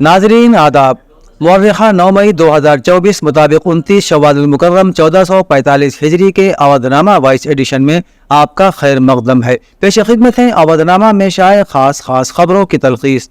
नाजरीन आदाब। मुअर्रिखा 9 मई 2024 मुताबिक 29 शव्वाल मुकर्रम 1445 हिजरी के अवधनामा वाइस एडिशन में आपका खैर मकदम है। पेश खिदमत है अवधनामा में शाये खास खबरों की तलखीस।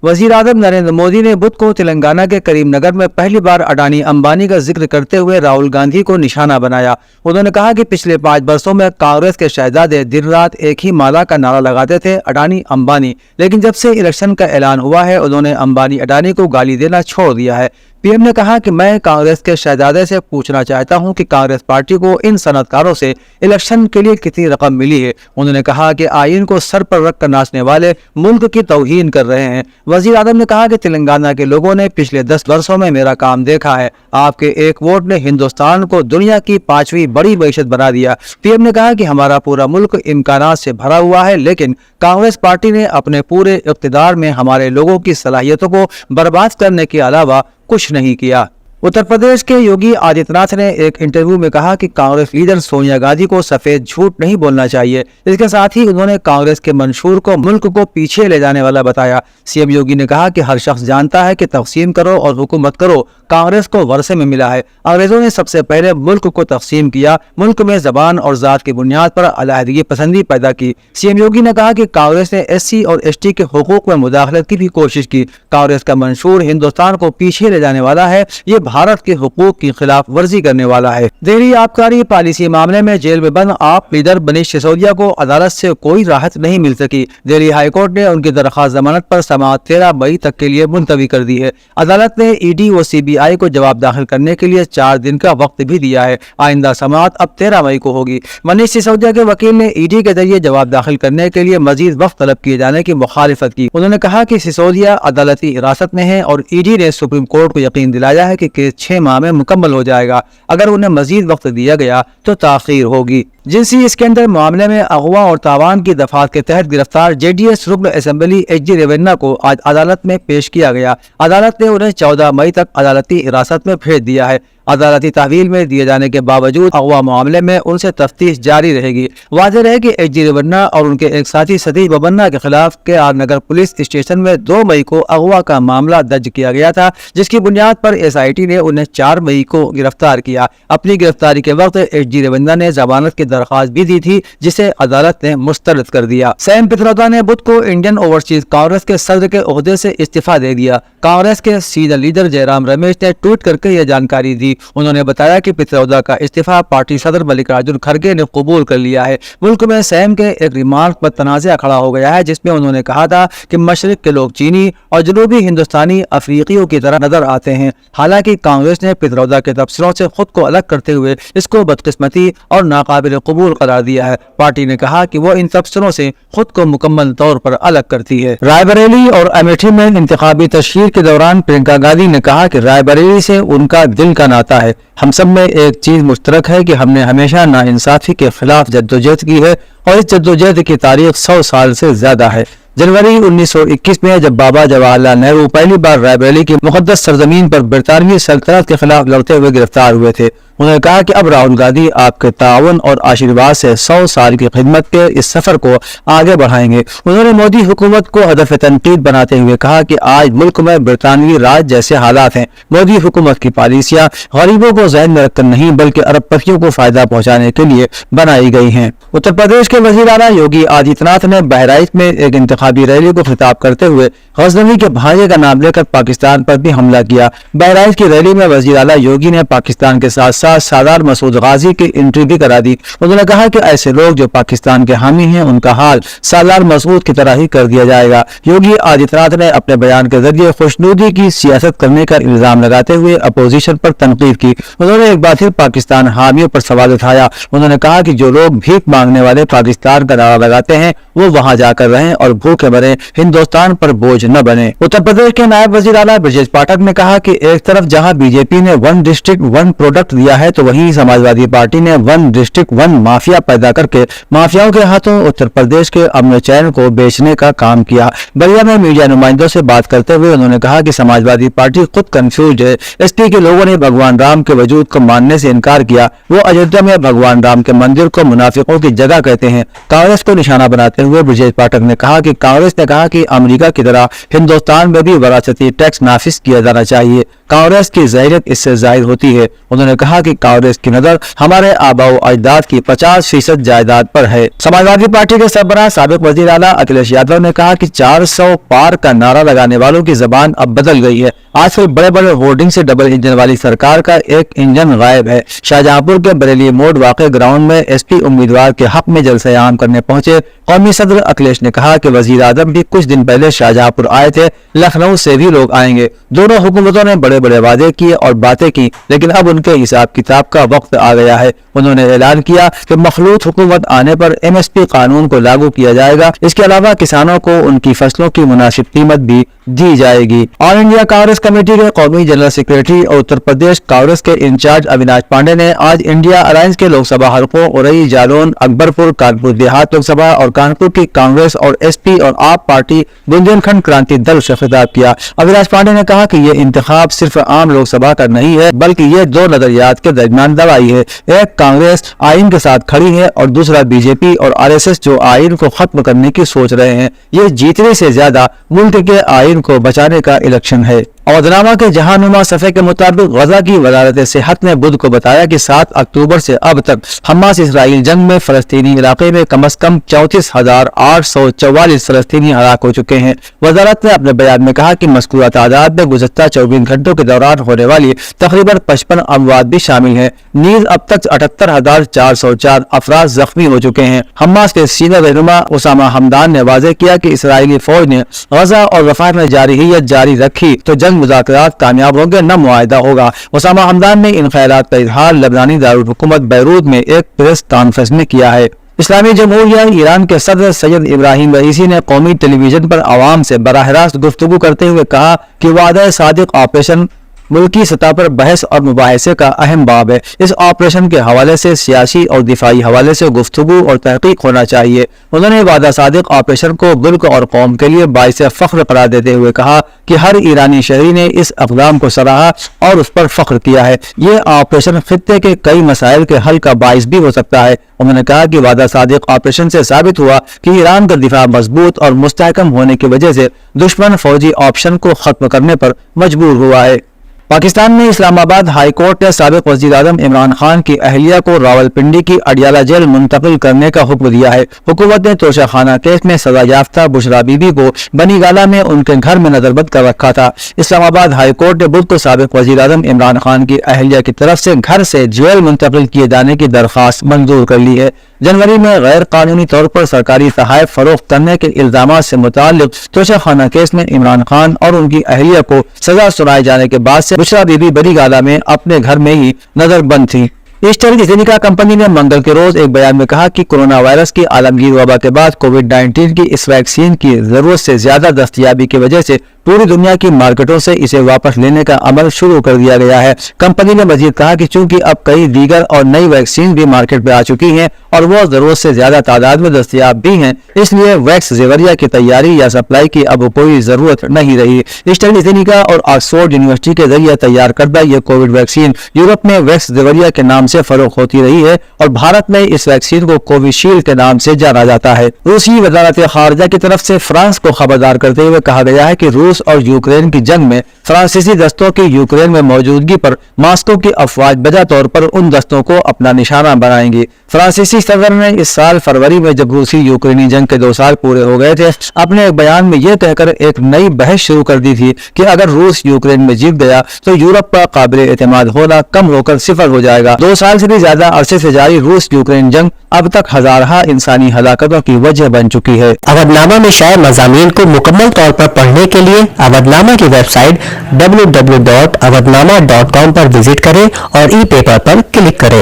वज़ीर आज़म नरेंद्र मोदी ने बुध को तेलंगाना के करीमनगर में पहली बार अडानी अंबानी का जिक्र करते हुए राहुल गांधी को निशाना बनाया। उन्होंने कहा कि पिछले 5 वर्षों में कांग्रेस के शहजादे दिन रात एक ही माला का नारा लगाते थे, अडानी अंबानी, लेकिन जब से इलेक्शन का ऐलान हुआ है उन्होंने अंबानी अडानी को गाली देना छोड़ दिया है। पीएम ने कहा कि मैं कांग्रेस के शहजादे से पूछना चाहता हूं कि कांग्रेस पार्टी को इन सनतकारों से इलेक्शन के लिए कितनी रकम मिली है। उन्होंने कहा कि आईन को सर पर रख कर नाचने वाले मुल्क की तौहीन कर रहे हैं। वजीर आज़म ने कहा कि तेलंगाना के लोगों ने पिछले 10 वर्षों में मेरा काम देखा है। आपके एक वोट ने हिंदुस्तान को दुनिया की 5वीं बड़ी मईशत बना दिया। पीएम ने कहा कि हमारा पूरा मुल्क इम्कानात से भरा हुआ है, लेकिन कांग्रेस पार्टी ने अपने पूरे इक़्तिदार में हमारे लोगों की सलाहियतों को बर्बाद करने के अलावा कुछ नहीं किया। उत्तर प्रदेश के योगी आदित्यनाथ ने एक इंटरव्यू में कहा कि कांग्रेस लीडर सोनिया गांधी को सफेद झूठ नहीं बोलना चाहिए। इसके साथ ही उन्होंने कांग्रेस के मंशूर को मुल्क को पीछे ले जाने वाला बताया। सीएम योगी ने कहा कि हर शख्स जानता है कि तक़सीम करो और हुकूमत करो कांग्रेस को वरसे में मिला है। अंग्रेजों ने सबसे पहले मुल्क को तक़सीम किया, मुल्क में ज़बान और ज़ात की बुनियाद पर अलहदगी पसंदी पैदा की। सीएम योगी ने कहा कि कांग्रेस ने SC और ST के हुकूक में मुदाखलत की भी कोशिश की। कांग्रेस का मंशूर हिंदुस्तान को पीछे ले जाने वाला है, ये भारत के हुकूक की खिलाफ वर्जी करने वाला है। देरी आबकारी पॉलिसी मामले में जेल में बंद आप लीडर मनीष सिसोदिया को अदालत से कोई राहत नहीं मिल सकी। दिल्ली हाई कोर्ट ने उनकी दरख्वास्त जमानत पर समाअत 13 मई तक के लिए मुलतवी कर दी है। अदालत ने ED व CBI को जवाब दाखिल करने के लिए 4 दिन का वक्त भी दिया है। आइंदा समाअत अब 13 मई को होगी। मनीष सिसोदिया के वकील ने ED के जरिए जवाब दाखिल करने के लिए मजीद वक्त तलब किए जाने की मुखालिफत की। उन्होंने कहा कि सिसोदिया अदालती हिरासत में है और ED ने सुप्रीम कोर्ट को यकीन दिलाया है कि केस 6 माह में मुकम्मल हो जाएगा। अगर उन्हें मजीद वक्त दिया गया तो ताखीर होगी। जिनसी स्कैंडल मामले में अगवा और तावान की दफात के तहत गिरफ्तार JDS रुकन असेंबली HG रेवन्ना को आज अदालत में पेश किया गया। अदालत ने उन्हें 14 मई तक अदालती हिरासत में भेज दिया है। अदालती तहवील में दिए जाने के बावजूद अगवा मामले में उनसे तफ्तीश जारी रहेगी। वाज़ेह रहे कि HG रेवन्ना और उनके एक साथी सतीश बबन्ना के खिलाफ KR नगर पुलिस स्टेशन में 2 मई को अगवा का मामला दर्ज किया गया था, जिसकी बुनियाद पर SIT ने उन्हें 4 मई को गिरफ्तार किया। अपनी गिरफ्तारी के वक्त HG रेवन्ना ने जमानत की दरख्वास्त भी दी थी, जिसे अदालत ने मुस्तरद कर दिया। सैम पित्रोदा ने बुध को इंडियन ओवरसीज कांग्रेस के सदर के ओहदे से इस्तीफा दे दिया। कांग्रेस के सीनियर लीडर जयराम रमेश ने ट्वीट करके यह जानकारी दी। उन्होंने बताया कि पित्रोदा का इस्तीफा पार्टी सदर मल्लिकार्जुन खड़गे ने कबूल कर लिया है। मुल्क में सैम के एक रिमार्क पर तनाज़ा खड़ा हो गया है, जिसमें उन्होंने कहा था कि मशरिक के लोग चीनी और जनूबी हिंदुस्तानी अफ्रीकियों की तरह नजर आते हैं। हालांकि कांग्रेस ने पित्रोदा के तबसरों से खुद को अलग करते हुए इसको बदकिस्मती और नाकाबिल कबूल करार दिया है। पार्टी ने कहा कि वो इन तबसरों से खुद को मुकम्मल तौर पर अलग करती है। रायबरेली और अमेठी में इंतखाबी तशहीर के दौरान प्रियंका गांधी ने कहा कि रायबरेली से उनका दिल का नाता है। हम सब में एक चीज मुश्तरक है कि हमने हमेशा नाइंसाफी के खिलाफ जद्दोजहद की है और इस जद्दोजहद की तारीख 100 साल से ज्यादा है। जनवरी 1921 में जब बाबा जवाहरलाल नेहरू पहली बार रायबरेली की मुकद्दस सरजमीन पर बरतानवी सल्तनत के खिलाफ लड़ते हुए गिरफ्तार हुए थे। उन्होंने कहा कि अब राहुल गांधी आपके ताउन और आशीर्वाद से 100 साल की खिदमत के इस सफर को आगे बढ़ाएंगे। उन्होंने मोदी हुकूमत को हदफ तनकीद बनाते हुए कहा कि आज मुल्क में बरतानवी राज जैसे हालात हैं। मोदी हुकूमत की पॉलिसियां गरीबों को ज़हन में रखकर नहीं बल्कि अरबपतियों को फायदा पहुंचाने के लिए बनाई गई हैं। उत्तर प्रदेश के वज़ीर आला योगी आदित्यनाथ ने बहराइच में एक इंतखाबी रैली को खिताब करते हुए गजनवी के भांजे का नाम लेकर पाकिस्तान पर भी हमला किया। बहराइच की रैली में वज़ीर आला योगी ने पाकिस्तान के साथ सालार मसूद गाजी की एंट्री भी करा दी। उन्होंने कहा कि ऐसे लोग जो पाकिस्तान के हामी हैं उनका हाल सालार मसूद की तरह ही कर दिया जाएगा। योगी आदित्यनाथ ने अपने बयान के जरिए खुशनुदी की सियासत करने का इल्जाम लगाते हुए अपोजिशन पर तनकीद की। उन्होंने एक बार फिर पाकिस्तान हामियों पर सवाल उठाया। उन्होंने कहा कि जो लोग भीख मांगने वाले पाकिस्तान का नारा लगाते हैं वो वहां जाकर रहें और भूखे मरे, हिंदुस्तान पर बोझ न बने। उत्तर प्रदेश के नायब वजीर आला ब्रजेश पाठक ने कहा कि एक तरफ जहां बीजेपी ने 1 डिस्ट्रिक्ट 1 प्रोडक्ट दिया किया है, तो वहीं समाजवादी पार्टी ने वन डिस्ट्रिक्ट वन माफिया पैदा करके माफियाओं के हाथों उत्तर प्रदेश के अमन चैन को बेचने का काम किया। बलिया में मीडिया नुमाइंदों से बात करते हुए उन्होंने कहा कि समाजवादी पार्टी खुद कंफ्यूज है। एसपी के लोगों ने भगवान राम के वजूद को मानने से इनकार किया। वो अयोध्या में भगवान राम के मंदिर को मुनाफिकों की जगह कहते हैं। कांग्रेस को निशाना बनाते हुए ब्रजेश पाठक ने कहा कि कांग्रेस ने कहा कि अमेरिका की तरह हिंदुस्तान में भी वरासती टैक्स नाफिज किया जाना चाहिए। कांग्रेस की ज़हरियत इससे जाहिर होती है। उन्होंने कहा कि कांग्रेस की नजर हमारे आबाओ अजदाद की 50% जायदाद पर है। समाजवादी पार्टी के सरबराह साबिक वजीर आला अखिलेश यादव ने कहा कि 400 पार का नारा लगाने वालों की जबान अब बदल गई है। आजकल बड़े बड़े होर्डिंग से डबल इंजन वाली सरकार का एक इंजन गायब है। शाहजहांपुर के बरेली मोड़ वाक़े ग्राउंड में एसपी उम्मीदवार के हक में जलसे आम करने पहुंचे कौमी सदर अखिलेश ने कहा कि वजीर आजम भी कुछ दिन पहले शाहजहांपुर आए थे, लखनऊ से भी लोग आएंगे। दोनों हुकूमतों ने बड़े बड़े वादे किए और बातें की, लेकिन अब उनके हिसाब किताब का वक्त आ गया है। उन्होंने ऐलान किया कि मखलूत हुकूमत आने पर MSP कानून को लागू किया जाएगा। इसके अलावा किसानों को उनकी फसलों की मुनासिब कीमत भी दी जाएगी। ऑल इंडिया कांग्रेस कमेटी के कौमी जनरल सेक्रेटरी और उत्तर प्रदेश कांग्रेस के इंचार्ज अविनाश पांडे ने आज इंडिया अलायंस के लोकसभा हलकों उरई, जालौन, अकबरपुर, कानपुर देहात लोकसभा और कानपुर की कांग्रेस और SP और आप पार्टी बुंदेलखंड क्रांति दल से खिताब किया। अविनाश पांडे ने कहा कि ये इंतखाब सिर्फ आम लोकसभा का नहीं है, बल्कि ये दो नजरियात के दरमियान दवाई है। एक कांग्रेस आइन के साथ खड़ी है और दूसरा बीजेपी और RSS जो आइन को खत्म करने की सोच रहे हैं। ये जीतने से ज्यादा मुल्क के आइन को बचाने का इलेक्शन है। अवधनामा के जहानुमा सफ़े के मुताबिक गजा की वजारत सेहत ने बुध को बताया कि 7 अक्टूबर से अब तक हमास इसराइल जंग में फलस्तीनी इलाके में कम से कम 34,844 फलस्तीनी हलाक हो चुके हैं। वजारत ने अपने बयान में कहा कि मज़कूरा तादाद में गुज़श्ता 24 घंटों के दौरान होने वाली तकरीबन 55 अमवात भी शामिल हैं। नीज अब तक 78,404 अफराद जख्मी हो चुके हैं। हमास के सीनियर रहनुमा उसामा हमदान ने वाज़ेह किया कि इसराइली फौज ने गजा और रफ़ा में जारहियत जारी रखी तो जंग मुज़ाकरात कामयाब होंगे, न मुआहिदा होगा। उसामा हमदान ने इन ख्यालात का इजहार लबनानी दारुल हुकूमत बैरूत में एक प्रेस कॉन्फ्रेंस में किया है। इस्लामी जमहूरिया ईरान के सदर सैयद इब्राहिम रईसी ने कौमी टेलीविजन पर आवाम से बराह रास्त गुफ्तगू करते हुए कहा कि वादा सादिक ऑपरेशन मुल्की सतह पर बहस और मुबाहिसे का अहम बाब है। इस ऑपरेशन के हवाले से सियासी और दिफाई हवाले से गुफ्तगू और तहकीक होना चाहिए। उन्होंने वादा सादिक ऑपरेशन को मुल्क और कौम के लिए बाइस फख्र करार देते हुए कहा कि हर ईरानी शहरी ने इस इक़दाम को सराहा और उस पर फख्र किया है। ये ऑपरेशन खित्ते के कई मसाइल के हल का बाइस भी हो सकता है। उन्होंने कहा कि वादा सादिक ऑपरेशन से साबित हुआ कि ईरान का दिफा मजबूत और मुस्तहकम होने की वजह से दुश्मन फौजी ऑप्शन को खत्म करने पर मजबूर हुआ है। पाकिस्तान में इस्लामाबाद हाई कोर्ट ने साबिक वज़ीर आज़म इमरान खान की अहलिया को रावलपिंडी की अडियाला जेल मुंतकिल करने का हुक्म दिया है। हुकूमत ने तोशा खाना केस में सजा याफ्ता बुशरा बीबी को बनी गाला में उनके घर में नजरबंद कर रखा था। इस्लामाबाद हाई कोर्ट ने बुध को साबिक वज़ीर आज़म इमरान खान की अहलिया की तरफ से घर से जेल मुंतकिल किए जाने की दरख्वास्त मंजूर कर ली है। जनवरी में गैर कानूनी तौर पर सरकारी तहाइफ फरोख्त करने के इल्जामात से मुताल्लिक तोशा खाना केस में इमरान खान और उनकी अहलिया को सजा सुनाए जाने के बाद से बुशरा बीबी बड़ी गाला में अपने घर में ही नजरबंद थी। ईस्टर्न क्लिनिका कंपनी ने मंगल के रोज एक बयान में कहा कि कोरोना वायरस की आलमगीर वबा के बाद कोविड-19 की इस वैक्सीन की जरूरत से ज्यादा दस्तयाबी की वजह से पूरी दुनिया की मार्केटों से इसे वापस लेने का अमल शुरू कर दिया गया है। कंपनी ने मजीद कहा कि चूंकि अब कई दीगर और नई वैक्सीन भी मार्केट में आ चुकी हैं और वो जरूरत से ज्यादा तादाद में दस्तयाब भी हैं, इसलिए वैक्स जेवरिया की तैयारी या सप्लाई की अब कोई जरूरत नहीं रही। ईस्टर्न क्लिनिका और ऑक्सफोर्ड यूनिवर्सिटी के जरिए तैयार करदा यह कोविड वैक्सीन यूरोप में वैक्स जेवरिया के नाम से फरोख्त होती रही है और भारत में इस वैक्सीन को कोविशील्ड के नाम से जाना जाता है। रूसी वजारत खारजा की तरफ से फ्रांस को खबरदार करते हुए कहा गया है कि रूस और यूक्रेन की जंग में फ्रांसीसी दस्तों की यूक्रेन में मौजूदगी पर मास्को की अफवाज बजा तौर पर उन दस्तों को अपना निशाना बनाएंगी। फ्रांसीसी सदर ने इस साल फरवरी में जब रूसी यूक्रेनी जंग के 2 साल पूरे हो गए थे अपने एक बयान में यह कहकर एक नई बहस शुरू कर दी थी कि अगर रूस यूक्रेन में जीत गया तो यूरोप का काबिल एतमाद होना कम होकर सिफर हो जाएगा। 2 साल से भी ज्यादा अरसे से जारी रूस यूक्रेन जंग अब तक हजारहा इंसानी हलाकतों की वजह बन चुकी है। अवधनामा में शाये मज़ामीन को मुकम्मल तौर पर पढ़ने के लिए अवधनामा की वेबसाइट www.awadhnama.com पर विजिट करें और ई पेपर पर क्लिक करें।